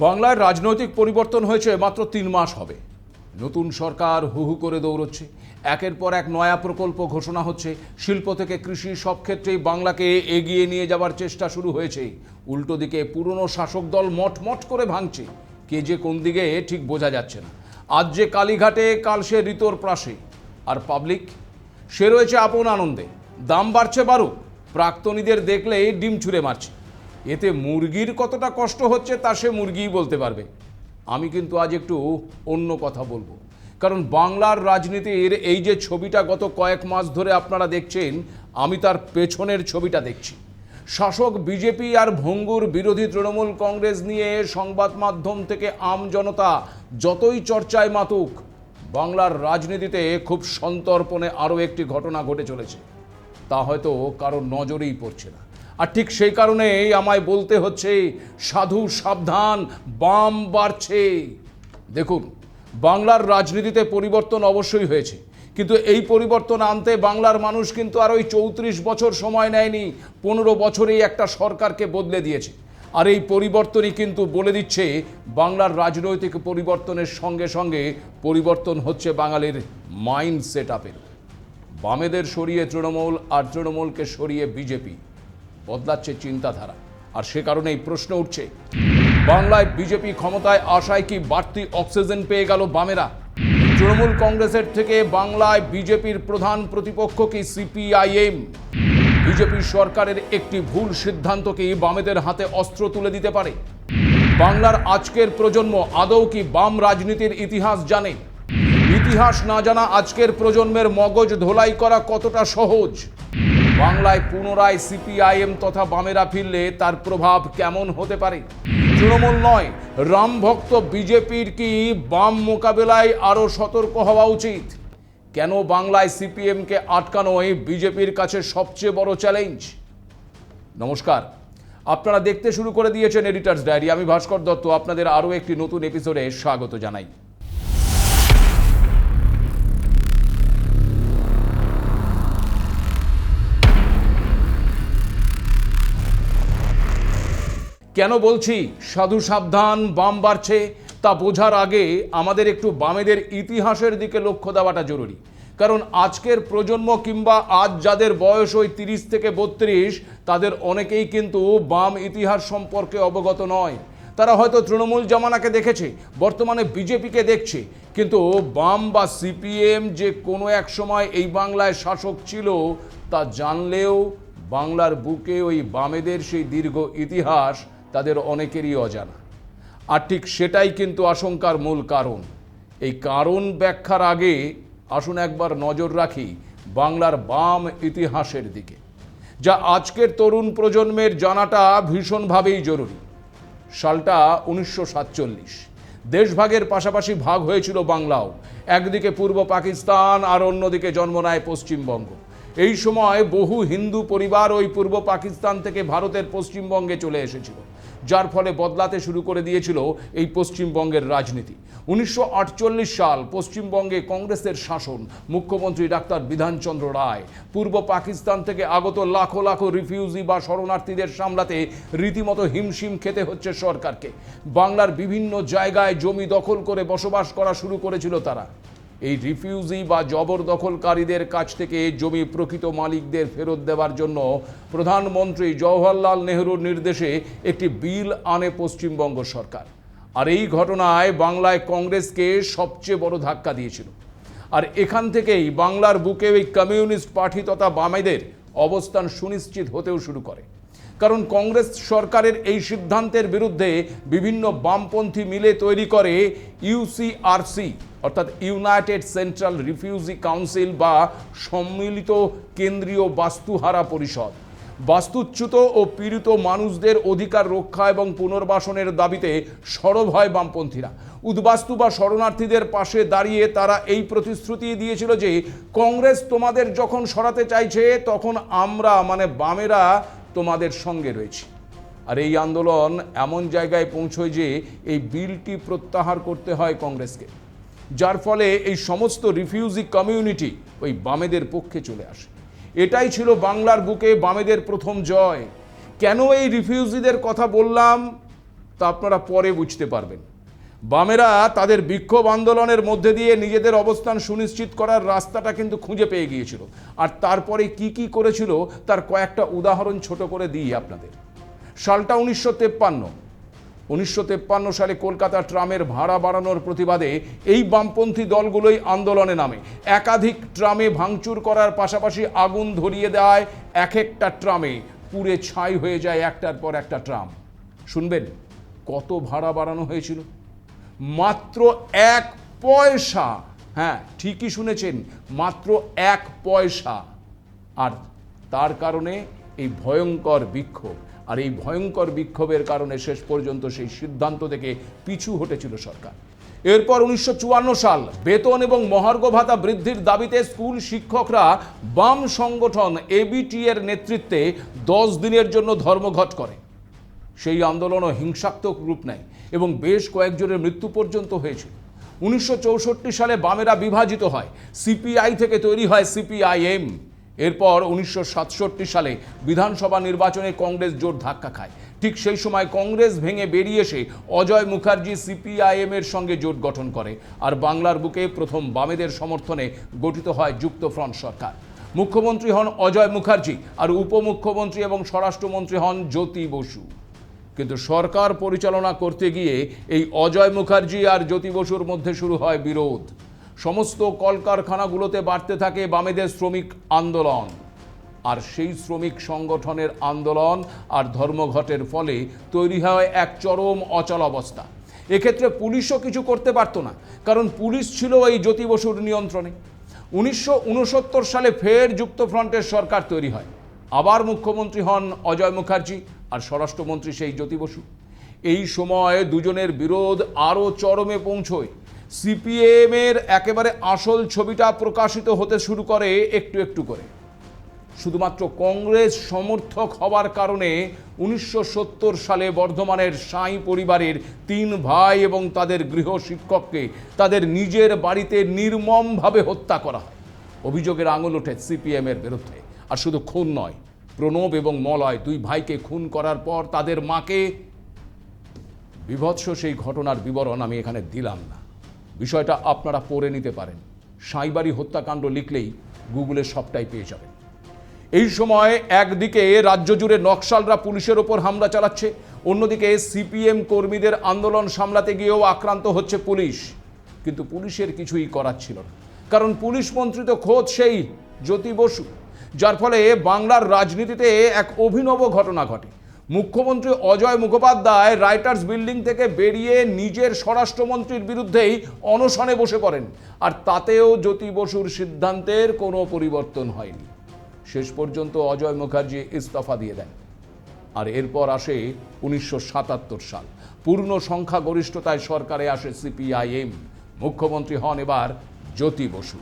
বাংলার রাজনৈতিক পরিবর্তন হয়েছে মাত্র 3 মাস হবে। নতুন সরকার হু হু করে দৌড়চ্ছে, একের পর এক নয়া প্রকল্প ঘোষণা হচ্ছে, শিল্প থেকে কৃষি সব ক্ষেত্রেই বাংলাকে এগিয়ে নিয়ে যাওয়ার চেষ্টা শুরু হয়েছে। উল্টো দিকে পুরনো শাসক দল মটমট করে ভাঙছে, কে যে কোন দিকে ঠিক বোঝা যাচ্ছে না। আজ যে কালীঘাটে, কাল সে ঋতর প্রাসে, আর পাবলিক সে রয়েছে আপন আনন্দে। দাম বাড়ছে বাড়ুক, প্রাক্তনীদের দেখলেই ডিম ছুঁড়ে মারছে। এতে মুরগির কতটা কষ্ট হচ্ছে তা সে মুরগিই বলতে পারবে। আমি কিন্তু আজ একটু অন্য কথা বলবো, কারণ বাংলার রাজনীতির এই যে ছবিটা গত কয়েক মাস ধরে আপনারা দেখছেন, আমি তার পেছনের ছবিটা দেখছি। শাসক বিজেপি আর ভঙ্গুর বিরোধী তৃণমূল কংগ্রেস নিয়ে সংবাদ মাধ্যম থেকে আম জনতা যতই চর্চায় মাতুক, বাংলার রাজনীতিতে খুব সন্তর্পণে আরও একটি ঘটনা ঘটে চলেছে, তা হয়তো কারোর নজরেই পড়ছে না। আর ঠিক সেই কারণেই আমায় বলতে হচ্ছে, সাধু সাবধান, বাম বাড়ছে। দেখুন, বাংলার রাজনীতিতে পরিবর্তন অবশ্যই হয়েছে, কিন্তু এই পরিবর্তন আনতে বাংলার মানুষ কিন্তু আর ওই 34 বছর সময় নেয়নি, 15 বছরেই একটা সরকারকে বদলে দিয়েছে। আর এই পরিবর্তনই কিন্তু বলে দিচ্ছে বাংলার রাজনৈতিক পরিবর্তনের সঙ্গে সঙ্গে পরিবর্তন হচ্ছে বাঙালির মাইন্ড সেট আপের। বামেদের সরিয়ে তৃণমূল আর তৃণমূলকে সরিয়ে বিজেপি, বদলাচ্ছে চিন্তাধারা। আর সে কারণেই প্রশ্ন উঠছে, বাংলায় বিজেপি ক্ষমতায় আসায় কি বাড়তি অক্সিজেন পেয়ে গেল বামেরা? তৃণমূল কংগ্রেসের থেকে বাংলায় বিজেপির প্রধান প্রতিপক্ষ কি সিপিআইএম? বিজেপি সরকারের একটি ভুল সিদ্ধান্ত কি বামেদের হাতে অস্ত্র তুলে দিতে পারে? বাংলার আজকের প্রজন্ম আদৌ কি বাম রাজনীতির ইতিহাস জানে? ইতিহাস না জানা আজকের প্রজন্মের মগজ ধোলাই করা কতটা সহজ? বাংলায় পুনরায় সিপিআইএম তথা বামেরা ফিরলে তার প্রভাব কেমন হতে পারে? তৃণমূল নয়, রামভক্ত বিজেপির কি বাম মোকাবেলায় আরও সতর্ক হওয়া উচিত? কেন বাংলায় সিপিএমকে আটকানোই বিজেপির কাছে সবচেয়ে বড় চ্যালেঞ্জ? নমস্কার, আপনারা দেখতে শুরু করে দিয়েছেন এডিটরস ডায়েরি। আমি ভাস্কর দত্ত আপনাদের আরও একটি নতুন এপিসোডে স্বাগত জানাই। কেন বলছি সাধু সাবধান, বাম বাড়ছে, তা বোঝার আগে আমাদের একটু বামেদের ইতিহাসের দিকে লক্ষ্য দেওয়াটা জরুরি। কারণ আজকের প্রজন্ম কিংবা আজ যাদের বয়স ওই 30 থেকে 32, তাদের অনেকেই কিন্তু বাম ইতিহাস সম্পর্কে অবগত নয়। তারা হয়তো তৃণমূল জামানাকে দেখেছে, বর্তমানে বিজেপিকে দেখছে, কিন্তু বাম বা সিপিএম যে কোনো এক সময় এই বাংলায় শাসক ছিল তা জানলেও বাংলার বুকে ওই বামেদের সেই দীর্ঘ ইতিহাস তাদের অনেকেরই অজানা। আর ঠিক সেটাই কিন্তু আশঙ্কার মূল কারণ। এই কারণ ব্যাখ্যার আগে আসুন একবার নজর রাখি বাংলার বাম ইতিহাসের দিকে, যা আজকের তরুণ প্রজন্মের জানাটা ভীষণভাবেই জরুরি। সালটা 1947। দেশভাগের পাশাপাশি ভাগ হয়েছিল বাংলাও। একদিকে পূর্ব পাকিস্তান আর অন্যদিকে জন্ম নেয় পশ্চিমবঙ্গ। এই সময় বহু হিন্দু পরিবার ওই পূর্ব পাকিস্তান থেকে ভারতের পশ্চিমবঙ্গে চলে এসেছিল, যার ফলে বদলাতে শুরু করে দিয়েছিল এই পশ্চিমবঙ্গের রাজনীতি। 1948 সাল পশ্চিমবঙ্গে কংগ্রেসের শাসন। মুখ্যমন্ত্রী ডাক্তার বিধানচন্দ্র রায় পূর্ব পাকিস্তান থেকে আগত লাখো লাখো রিফিউজি বা শরণার্থীদের সামলাতে রীতিমতো হিমশিম খেতে হচ্ছে সরকারকে। বাংলার বিভিন্ন জায়গায় জমি দখল করে বসবাস করা শুরু করেছিল তারা। এই রিফিউজি বা জবরদখলকারীদের কাছ থেকে জমি প্রকৃত মালিকদের ফেরত দেওয়ার জন্য প্রধানমন্ত্রী জওহরলাল নেহরুর নির্দেশে একটি বিল আনে পশ্চিমবঙ্গ সরকার। আর এই ঘটনায় বাংলায় কংগ্রেসকে সবচেয়ে বড় ধাক্কা দিয়েছিল। আর এখান থেকেই বাংলার বুকে ওই কমিউনিস্ট পার্টি তথা বামেদের অবস্থান সুনিশ্চিত হতেও শুরু করে। কারণ কংগ্রেস সরকারের এই সিদ্ধান্তের বিরুদ্ধে বিভিন্ন বামপন্থী মিলে তৈরি করে ইউসিআরসি, অর্থাৎ ইউনাইটেড সেন্ট্রাল রিফিউজি কাউন্সিল বা সম্মিলিত কেন্দ্রীয় বাস্তুহারা পরিষদ। বাস্তুচ্যুত ও পীড়িত মানুষদের অধিকার রক্ষা এবং পুনর্বাসনের দাবিতে সরব হয় বামপন্থীরা। উদ্বাস্তু বা শরণার্থীদের পাশে দাঁড়িয়ে তারা এই প্রতিশ্রুতি দিয়েছিল যে কংগ্রেস তোমাদের যখন সরাতে চাইছে তখন আমরা মানে বামেরা তোমাদের সঙ্গে রয়েছি। আর এই আন্দোলন এমন জায়গায় পৌঁছয় যে এই বিলটি প্রত্যাহার করতে হয় কংগ্রেসকে, যার ফলে এই সমস্ত রিফিউজি কমিউনিটি ওই বামেদের পক্ষে চলে আসে। এটাই ছিল বাংলার বুকে বামেদের প্রথম জয়। কেন এই রিফিউজিদের কথা বললাম তা আপনারা পরে বুঝতে পারবেন। বামেরা তাদের বিক্ষোভ আন্দোলনের মধ্যে দিয়ে নিজেদের অবস্থান সুনিশ্চিত করার রাস্তাটা কিন্তু খুঁজে পেয়ে গিয়েছিল। আর তারপরে কি কি করেছিল তার কয়েকটা উদাহরণ ছোট করে দিই আপনাদের। সালটা 1953 সালে কলকাতা ট্রামের ভাড়া বাড়ানোর প্রতিবাদে এই বামপন্থী দলগুলোই আন্দোলনে নামে। একাধিক ট্রামে ভাঙচুর করার পাশাপাশি আগুন ধরিয়ে দেয় এক একটা ট্রামে, পুড়ে ছাই হয়ে যায় একটার পর একটা ট্রাম। শুনবেন কত ভাড়া বাড়ানো হয়েছিল? মাত্র 1 পয়সা। হ্যাঁ, ঠিকই শুনেছেন, মাত্র 1 পয়সা। আর তার কারণে এই ভয়ঙ্কর বিক্ষোভ। আর এই ভয়ঙ্কর বিক্ষোভের কারণে শেষ পর্যন্ত সেই সিদ্ধান্ত থেকে পিছু হটেছিল সরকার। এরপর 1954 সাল বেতন এবং মহার্ঘ ভাতা বৃদ্ধির দাবিতে স্কুল শিক্ষকরা বাম সংগঠন এবিটি এর নেতৃত্বে 10 দিনের জন্য ধর্মঘট করে। সেই আন্দোলনও হিংসাত্মক রূপ নেয় এবং বেশ কয়েকজনের মৃত্যু পর্যন্ত হয়েছিল। 1964 সালে বামেরা বিভাজিত হয়, সিপিআই থেকে তৈরি হয় সিপিআইএম। এরপর 1967 সালে বিধানসভা নির্বাচনে কংগ্রেস জোর ধাক্কা খায়। ঠিক সেই সময় কংগ্রেস ভেঙে বেরিয়ে এসে অজয় মুখার্জি সিপিআইএম এর সঙ্গে জোট গঠন করে। আর বাংলার বুকে প্রথম বামেদের সমর্থনে গঠিত হয় যুক্তফ্রন্ট সরকার। মুখ্যমন্ত্রী হন অজয় মুখার্জি আর উপমুখ্যমন্ত্রী এবং স্বরাষ্ট্রমন্ত্রী হন জ্যোতি বসু। কিন্তু সরকার পরিচালনা করতে গিয়ে এই অজয় মুখার্জি আর জ্যোতি বসুর মধ্যে শুরু হয় বিরোধ। সমস্ত কলকারখানাগুলোতে বাড়তে থাকে বামেদের শ্রমিক আন্দোলন। আর সেই শ্রমিক সংগঠনের আন্দোলন আর ধর্মঘটের ফলে তৈরি হয় এক চরম অচলাবস্থা। এক্ষেত্রে পুলিশও কিছু করতে পারত না, কারণ পুলিশ ছিল এই জ্যোতি বসুর নিয়ন্ত্রণে। 1969 সালে ফের যুক্তফ্রন্টের সরকার তৈরি হয়। আবার মুখ্যমন্ত্রী হন অজয় মুখার্জি আর স্বরাষ্ট্রমন্ত্রী সেই জ্যোতি বসু। এই সময় দুজনের বিরোধ আরও চরমে পৌঁছয়। সিপিএম এর একেবারে আসল ছবিটা প্রকাশিত হতে শুরু করে একটু একটু করে। শুধুমাত্র কংগ্রেস সমর্থক হওয়ার কারণে 1970 সালে বর্ধমানের সাঁই পরিবারের 3 ভাই এবং তাদের গৃহ শিক্ষককে তাদের নিজের বাড়িতে নির্মমভাবে হত্যা করা হয়। অভিযোগের আঙুল ওঠে সিপিএম এর বিরুদ্ধে। আর শুধু খুন নয়, প্রণব এবং মলয় 2 ভাইকে খুন করার পর তাদের মাকে, বিভৎস সেই ঘটনার বিবরণ আমি এখানে দিলাম না, বিষয়টা আপনারা পড়ে নিতে পারেন। সাঁইবাড়ি হত্যাকাণ্ড লিখলেই গুগলে সবটাই পেয়ে যাবেন। এই সময় একদিকে রাজ্য জুড়ে নকশালরা পুলিশের ওপর হামলা চালাচ্ছে, অন্যদিকে সিপিএম কর্মীদের আন্দোলন সামলাতে গিয়েও আক্রান্ত হচ্ছে পুলিশ। কিন্তু পুলিশের কিছুই করার ছিল না, কারণ পুলিশ মন্ত্রী তো খোদ সেই জ্যোতি বসু। যার ফলে বাংলার রাজনীতিতে এক অভিনব ঘটনা ঘটে। মুখ্যমন্ত্রী অজয় মুখোপাধ্যায় রাইটার্স বিল্ডিং থেকে বেরিয়ে নিজের স্বরাষ্ট্রমন্ত্রীর বিরুদ্ধেই অনশনে বসে পড়েন। আর তাতেও জ্যোতি বসুর সিদ্ধান্তের কোনো পরিবর্তন হয়নি। শেষ পর্যন্ত অজয় মুখার্জি ইস্তফা দিয়ে দেন। আর এরপর আসে 1977 সাল। পূর্ণ সংখ্যাগরিষ্ঠতায় সরকারে আসে সিপিআইএম। মুখ্যমন্ত্রী হন এবার জ্যোতি বসু।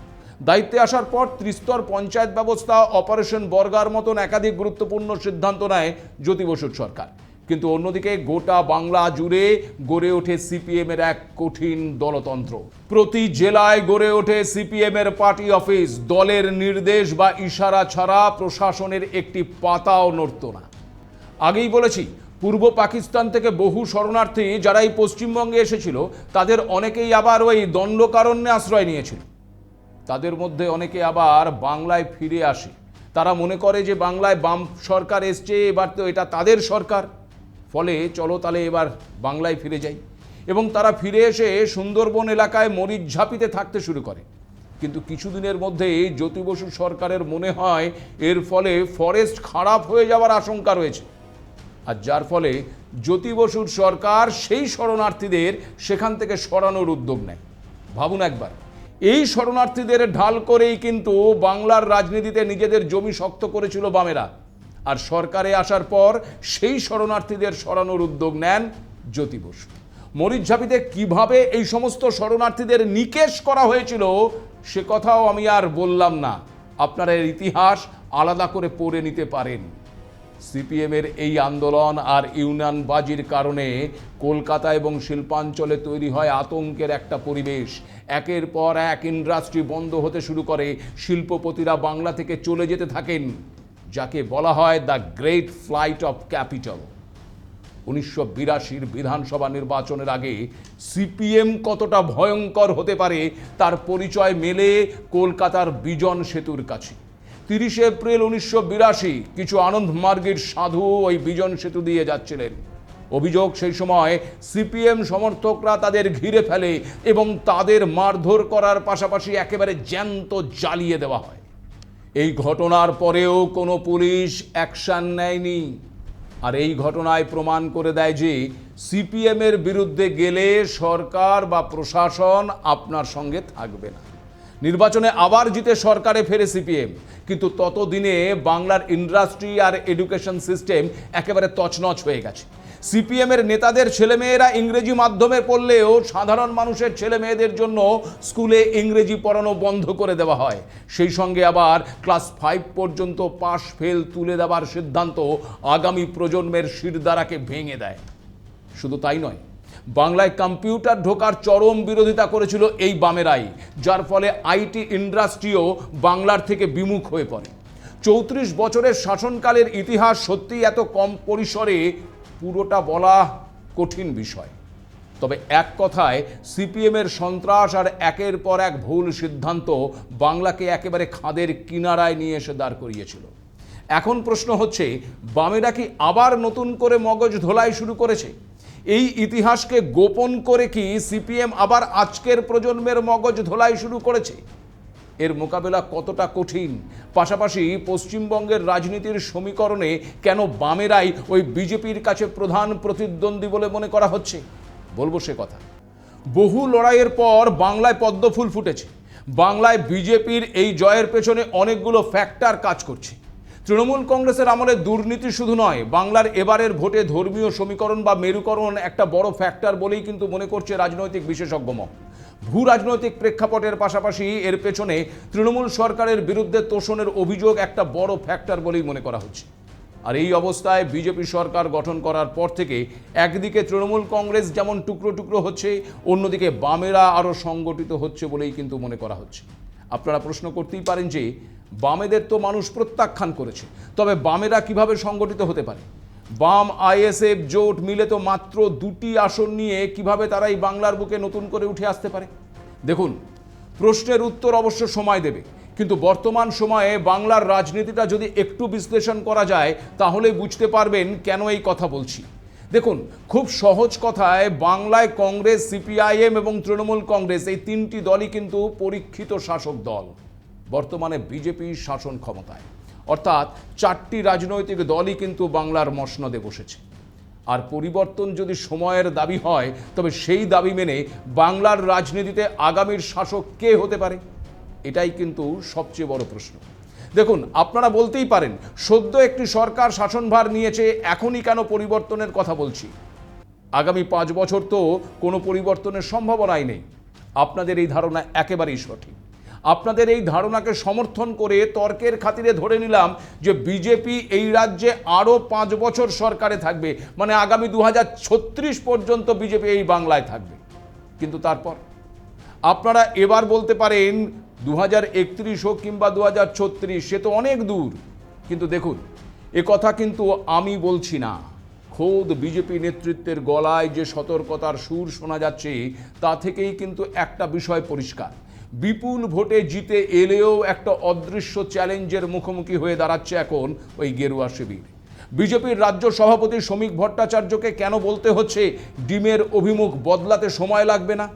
দায়িত্বে আসার পর ত্রিস্তর পঞ্চায়েত ব্যবস্থা, অপারেশন বর্গার মতন একাধিক গুরুত্বপূর্ণ সিদ্ধান্ত নেয় জ্যোতি বসুর সরকার। কিন্তু অন্যদিকে গোটা বাংলা জুড়ে গড়ে ওঠে সিপিএম এর এক কঠিন দলতন্ত্র। প্রতি জেলায় গড়ে ওঠে সিপিএম এর পার্টি অফিস। দলের নির্দেশ বা ইশারা ছাড়া প্রশাসনের একটি পাতাও নড়ত না। আগেই বলেছি, পূর্ব পাকিস্তান থেকে বহু শরণার্থী যারা এই পশ্চিমবঙ্গে এসেছিল তাদের অনেকেই আবার ওই দণ্ডকারণ্যে আশ্রয় নিয়েছিল। তাদের মধ্যে অনেকে আবার বাংলায় ফিরে আসে। তারা মনে করে যে বাংলায় বাম সরকার এসছে, এবার তো এটা তাদের সরকার, ফলে চলো তাহলে এবার বাংলায় ফিরে যাই। এবং তারা ফিরে এসে সুন্দরবন এলাকায় মরিচ ঝাঁপিতে থাকতে শুরু করে। কিন্তু কিছুদিনের মধ্যেই জ্যোতি বসু সরকারের মনে হয় এর ফলে ফরেস্ট খারাপ হয়ে যাওয়ার আশঙ্কা রয়েছে। আর যার ফলে জ্যোতি বসুর সরকার সেই শরণার্থীদের সেখান থেকে সরানোর উদ্যোগ নেয়। ভাবুন একবার, এই শরণার্থীদের ঢাল করেই কিন্তু বাংলার রাজনীতিতে নিজেদের জমি শক্ত করেছিল বামেরা। আর সরকারে আসার পর সেই শরণার্থীদের সরানোর উদ্যোগ নেন জ্যোতি বসু। মরিচঝাপিতে কিভাবে এই সমস্ত শরণার্থীদের নিকেশ করা হয়েছিল সে কথাও আমি আর বললাম না, আপনারা এর ইতিহাস আলাদা করে পড়ে নিতে পারেন। সিপিএম এর এই আন্দোলন আর ইউনিয়নবাজির কারণে কলকাতা এবং শিল্পাঞ্চলে তৈরি হয় আতঙ্কের একটা পরিবেশ। একের পর এক ইন্ডাস্ট্রি বন্ধ হতে শুরু করে, শিল্পপতিরা বাংলা থেকে চলে যেতে থাকেন, যাকে বলা হয় the great flight of capital. 1982 বিধানসভা নির্বাচনের আগে সিপিএম কতটা ভয়ঙ্কর হতে পারে তার পরিচয় মেলে কলকাতার বিজন সেতুর কাছে। 30 এপ্রিল 1982 কিছু আনন্দমার্গের সাধু ওই বিজন সেতু দিয়ে যাচ্ছিলেন। অভিযোগ, সেই সময় সিপিএম সমর্থকরা তাদের ঘিরে ফেলে এবং তাদের মারধর করার পাশাপাশি একেবারে জ্যান্ত জ্বালিয়ে দেওয়া হয়। এই ঘটনার পরেও কোনো পুলিশ অ্যাকশন নেয়নি। আর এই ঘটনায় প্রমাণ করে দেয় যে সিপিএমের বিরুদ্ধে গেলে সরকার বা প্রশাসন আপনার সঙ্গে থাকবে না। নির্বাচনে আবার জিতে সরকারে ফেরে সিপিএম, কিন্তু ততদিনে বাংলার ইন্ডাস্ট্রি আর এডুকেশন সিস্টেম একেবারে তছনছ হয়ে গেছে। সিপিএমের নেতাদের ছেলেমেয়েরা ইংরেজি মাধ্যমে পড়লেও সাধারণ মানুষের ছেলে মেয়েদের জন্য স্কুলে ইংরেজি পড়ানো বন্ধ করে দেওয়া হয়। সেই সঙ্গে আবার ক্লাস 5 পর্যন্ত পাশ ফেল তুলে দেওয়ার সিদ্ধান্ত আগামী প্রজন্মের শিরদাঁড়াকে ভেঙে দেয়। শুধু তাই নয়, বাংলায় কম্পিউটার ঢোকার চরম বিরোধিতা করেছিল এই বামেরাই, যার ফলে আইটি ইন্ডাস্ট্রিও বাংলার থেকে বিমুখ হয়ে পড়ে। 34 বছরের শাসনকালের ইতিহাস সত্যি এত কম পরিসরে পুরোটা বলা কঠিন বিষয়। তবে এক কথায় সিপিএমের সন্ত্রাস আর একের পর এক ভুল সিদ্ধান্ত বাংলাকে একেবারে খাদের কিনারায় নিয়ে এসে দাঁড় করিয়েছিল। এখন প্রশ্ন হচ্ছে, বামেরা কি আবার নতুন করে মগজ ধোলাই শুরু করেছে? এই ইতিহাসকে গোপন করে কি সিপিএম আবার আজকের প্রজন্মের মগজ ধোলাই শুরু করেছে? এর মোকাবেলা কতটা কঠিন, পাশাপাশি পশ্চিমবঙ্গের রাজনীতির সমীকরণে কেন বামেরাই ওই বিজেপির কাছে প্রধান প্রতিদ্বন্দ্বী বলে মনে করা হচ্ছে, বলবো সে কথা। বহু লড়াইয়ের পর বাংলায় পদ্মফুল ফুটেছে। বাংলায় বিজেপির এই জয়ের পেছনে অনেকগুলো ফ্যাক্টর কাজ করছে। তৃণমূল কংগ্রেসের আমলে দুর্নীতি শুধু নয়, বাংলার এবারের ভোটে ধর্মীয় সমীকরণ বা মেরুকরণ একটা বড় ফ্যাক্টর বলেই কিন্তু মনে করছে রাজনৈতিক বিশেষজ্ঞ মহল। ভূ রাজনৈতিক প্রেক্ষাপটের পাশাপাশি এর পেছনে তৃণমূল সরকারের বিরুদ্ধে তোষণের অভিযোগ একটা বড় ফ্যাক্টর বলেই মনে করা হচ্ছে। আর এই অবস্থায় বিজেপি সরকার গঠন করার পর থেকে একদিকে তৃণমূল কংগ্রেস যেমন টুকরো টুকরো হচ্ছে, অন্যদিকে বামেরা আরও সংগঠিত হচ্ছে বলেই কিন্তু মনে করা হচ্ছে। আপনারা প্রশ্ন করতেই পারেন যে বামেদের তো মানুষ প্রত্যাখ্যান করেছে, তবে বামেরা কিভাবে সংগঠিত হতে পারে? বাম আইএসএফ জোট মিলে তো মাত্র 2টি আসন নিয়ে কিভাবে তারা এই বাংলার বুকে নতুন করে উঠে আসতে পারে? দেখুন, প্রশ্নের উত্তর অবশ্য সময় দেবে, কিন্তু বর্তমান সময়ে বাংলার রাজনীতিটা যদি একটু বিশ্লেষণ করা যায় তাহলে বুঝতে পারবেন কেন এই কথা বলছি। দেখুন, খুব সহজ কথায় বাংলায় কংগ্রেস, সিপিআইএম এবং তৃণমূল কংগ্রেস এই 3টি দলই কিন্তু পরীক্ষিত শাসক দল। বর্তমানে বিজেপি শাসন ক্ষমতায়, অর্থাৎ 4টি রাজনৈতিক দলই কিন্তু বাংলার মসনদে বসেছে। আর পরিবর্তন যদি সময়ের দাবি হয়, তবে সেই দাবি মেনে বাংলার রাজনীতিতে আগামীর শাসক কে হতে পারে, এটাই কিন্তু সবচেয়ে বড় প্রশ্ন। দেখুন, আপনারা বলতেই পারেন সদ্য একটি সরকার শাসনভার নিয়েছে, এখনই কেন পরিবর্তনের কথা বলছি? আগামী 5 বছর তো কোনো পরিবর্তনের সম্ভাবনাই নেই। আপনাদের এই ধারণা একেবারেই সঠিক। আপনাদের এই ধারণাকে সমর্থন করে তর্কের খাতিরে ধরে নিলাম যে বিজেপি এই রাজ্যে আরও 5 বছর সরকারে থাকবে, মানে আগামী 2036 পর্যন্ত বিজেপি এই বাংলায় থাকবে। কিন্তু তারপর আপনারা এবার বলতে পারেন 2031 হোক কিংবা 2036, সে তো অনেক দূর। কিন্তু দেখুন, এ কথা কিন্তু আমি বলছি না, খোদ বিজেপি নেতৃত্বের গলায় যে সতর্কতার সুর শোনা যাচ্ছে তা থেকেই কিন্তু একটা বিষয় পরিষ্কার। বিপুল ভোটে জিতে এলেও একটা অদৃশ্য চ্যালেঞ্জের মুখোমুখি হয়ে দাঁড়াচ্ছে এখন ওই গেরুয়া শিবির। বিজেপির রাজ্য সভাপতি শ্রমিক ভট্টাচার্যকে কেন বলতে হচ্ছে ডিমের অভিমুখ বদলাতে সময় লাগবে না,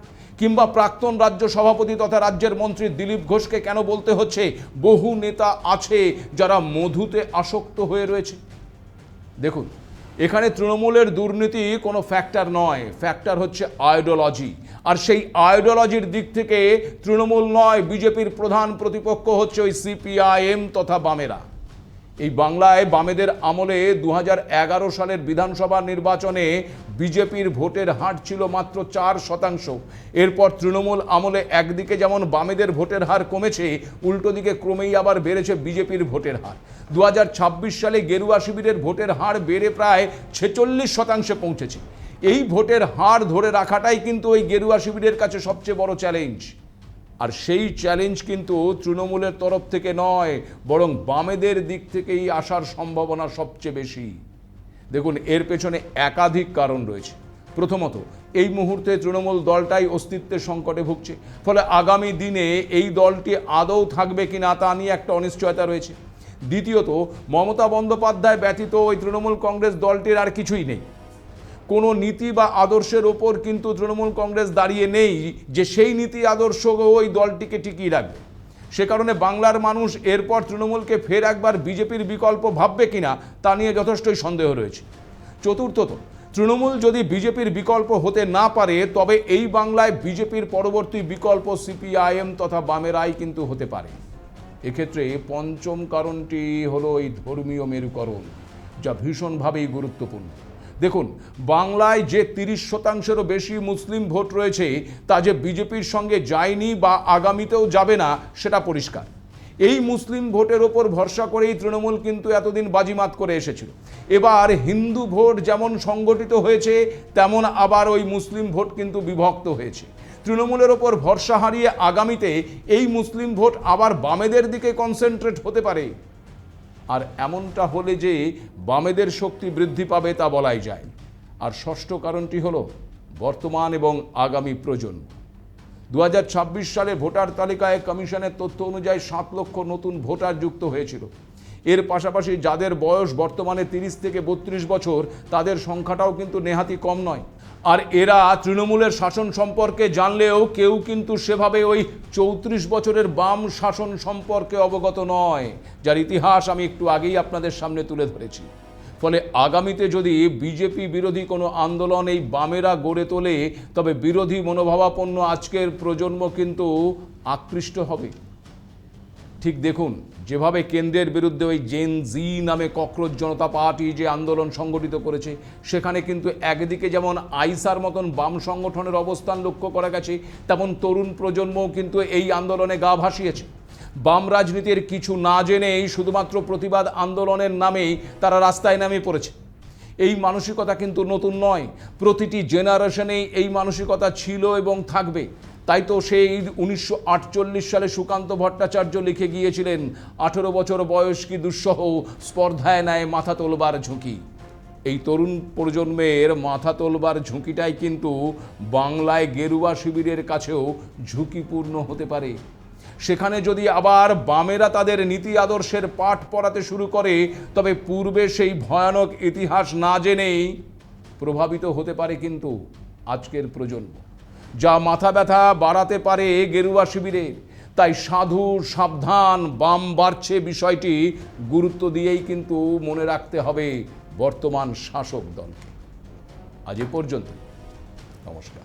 কিংবা প্রাক্তন রাজ্য সভাপতি তথা রাজ্যের মন্ত্রী দিলীপ ঘোষকে কেন বলতে হচ্ছে বহু নেতা আছে যারা মধুতে আসক্ত হয়ে রয়েছে? দেখুন, এখানে তৃণমূলের দুর্নীতি কোনো ফ্যাক্টর নয়, ফ্যাক্টর হচ্ছে আইডিওলজি। আর সেই আইডিওলজির দিক থেকে তৃণমূল নয়, বিজেপির প্রধান প্রতিপক্ষ হচ্ছে ওই সিপিআইএম তথা বামেরা। এই বাংলায় বামেদের আমলে 2011 সালের বিধানসভা নির্বাচনে বিজেপির ভোটের হার ছিল মাত্র 4%। এরপর তৃণমূল আমলে একদিকে যেমন বামেদের ভোটের হার কমেছে, উল্টো দিকে ক্রমেই আবার বেড়েছে বিজেপির ভোটের হার। 2026 সালে গেরুয়া শিবিরের ভোটের হার বেড়ে প্রায় 46% পৌঁছেছে। এই ভোটের হার ধরে রাখাটাই কিন্তু ওই গেরুয়া শিবিরের কাছে সবচেয়ে বড় চ্যালেঞ্জ। আর সেই চ্যালেঞ্জ কিন্তু তৃণমূলের তরফ থেকে নয়, বরং বামেদের দিক থেকেই আসার সম্ভাবনা সবচেয়ে বেশি। দেখুন, এর পেছনে একাধিক কারণ রয়েছে। প্রথমত, এই মুহূর্তে তৃণমূল দলটাই অস্তিত্বের সংকটে ভুগছে, ফলে আগামী দিনে এই দলটি আদৌ থাকবে কি না তা নিয়ে একটা অনিশ্চয়তা রয়েছে। দ্বিতীয়ত, মমতা বন্দ্যোপাধ্যায় ব্যতীত ওই তৃণমূল কংগ্রেস দলটির আর কিছুই নেই। কোনো নীতি বা আদর্শের ওপর কিন্তু তৃণমূল কংগ্রেস দাঁড়িয়ে নেই যে সেই নীতি আদর্শ ওই দলটিকে টিকিয়ে রাখবে। সে কারণে বাংলার মানুষ এরপর তৃণমূলকে ফের একবার বিজেপির বিকল্প ভাববে কিনা তা নিয়ে যথেষ্টই সন্দেহ রয়েছে। চতুর্থত, তৃণমূল যদি বিজেপির বিকল্প হতে না পারে তবে এই বাংলায় বিজেপির পরবর্তী বিকল্প সিপিআইএম তথা বামেরাই কিন্তু হতে পারে। এক্ষেত্রে পঞ্চম কারণটি হলো এই ধর্মীয় মেরুকরণ, যা ভীষণভাবেই গুরুত্বপূর্ণ। দেখুন, বাংলায় যে 30%-এরও বেশি মুসলিম ভোট রয়েছে তা যে বিজেপির সঙ্গে যায়নি বা আগামীতেও যাবে না সেটা পরিষ্কার। এই মুসলিম ভোটের ওপর ভরসা করেই তৃণমূল কিন্তু এতদিন বাজিমাত করে এসেছিল। এবার হিন্দু ভোট যেমন সংগঠিত হয়েছে তেমন আবার ওই মুসলিম ভোট কিন্তু বিভক্ত হয়েছে। তৃণমূলের ওপর ভরসা হারিয়ে আগামীতে এই মুসলিম ভোট আবার বামেদের দিকে কনসেন্ট্রেট হতে পারে। আর এমনটা হলে যে বামেদের শক্তি বৃদ্ধি পাবে তা বলাই যায়। আর ষষ্ঠ কারণটি হলো বর্তমান এবং আগামী প্রজন্ম। 2026 সালে ভোটার তালিকায় কমিশনের তথ্য অনুযায়ী 7 লক্ষ নতুন ভোটার যুক্ত হয়েছিল। এর পাশাপাশি যাদের বয়স বর্তমানে 30 থেকে 32 বছর তাদের সংখ্যাটাও কিন্তু নেহাতি কম নয়। আর এরা তৃণমূলের শাসন সম্পর্কে জানলেও কেউ কিন্তু সেভাবে ওই 34 বছরের বাম শাসন সম্পর্কে অবগত নয়, যার ইতিহাস আমি একটু আগেই আপনাদের সামনে তুলে ধরেছি। ফলে আগামীতে যদি বিজেপি বিরোধী কোনো আন্দোলন এই বামেরা গড়ে তোলে তবে বিরোধী মনোভাবাপন্ন আজকের প্রজন্ম কিন্তু আকৃষ্ট হবে। ঠিক দেখুন, যেভাবে কেন্দ্রের বিরুদ্ধে ওই জেন জি নামে ককরোচ জনতা পার্টি যে আন্দোলন সংগঠিত করেছে, সেখানে কিন্তু একদিকে যেমন আইসার মতন বাম সংগঠনের অবস্থান লক্ষ্য করা গেছে, তেমন তরুণ প্রজন্মও কিন্তু এই আন্দোলনে গা ভাসিয়েছে। বাম রাজনীতির কিছু না জেনেই শুধুমাত্র প্রতিবাদ আন্দোলনের নামেই তারা রাস্তায় নেমে পড়েছে। এই মানসিকতা কিন্তু নতুন নয়, প্রতিটি জেনারেশনেই এই মানসিকতা ছিল এবং থাকবে। তাই তো সেই 1948 সালে সুকান্ত ভট্টাচার্য লিখে গিয়েছিলেন, 18 বছর বয়স কি দুঃসহ, স্পর্ধায় নেয় মাথা তোলবার ঝুঁকি। এই তরুণ প্রজন্মের মাথা তোলবার ঝুঁকিটাই কিন্তু বাংলায় গেরুয়া শিবিরের কাছেও ঝুঁকিপূর্ণ হতে পারে। সেখানে যদি আবার বামেরা তাদের নীতি আদর্শের পাঠ পড়াতে শুরু করে তবে পূর্বে সেই ভয়ানক ইতিহাস না জেনেই প্রভাবিত হতে পারে কিন্তু আজকের প্রজন্ম, যা মাথা ব্যথা বাড়াতে পারে গেরুয়া শিবিরের। তাই সাধু সাবধান, বাম বাড়ছে বিষয়টি গুরুত্ব দিয়েই কিন্তু মনে রাখতে হবে বর্তমান শাসক দলকে। আজ এ পর্যন্ত, নমস্কার।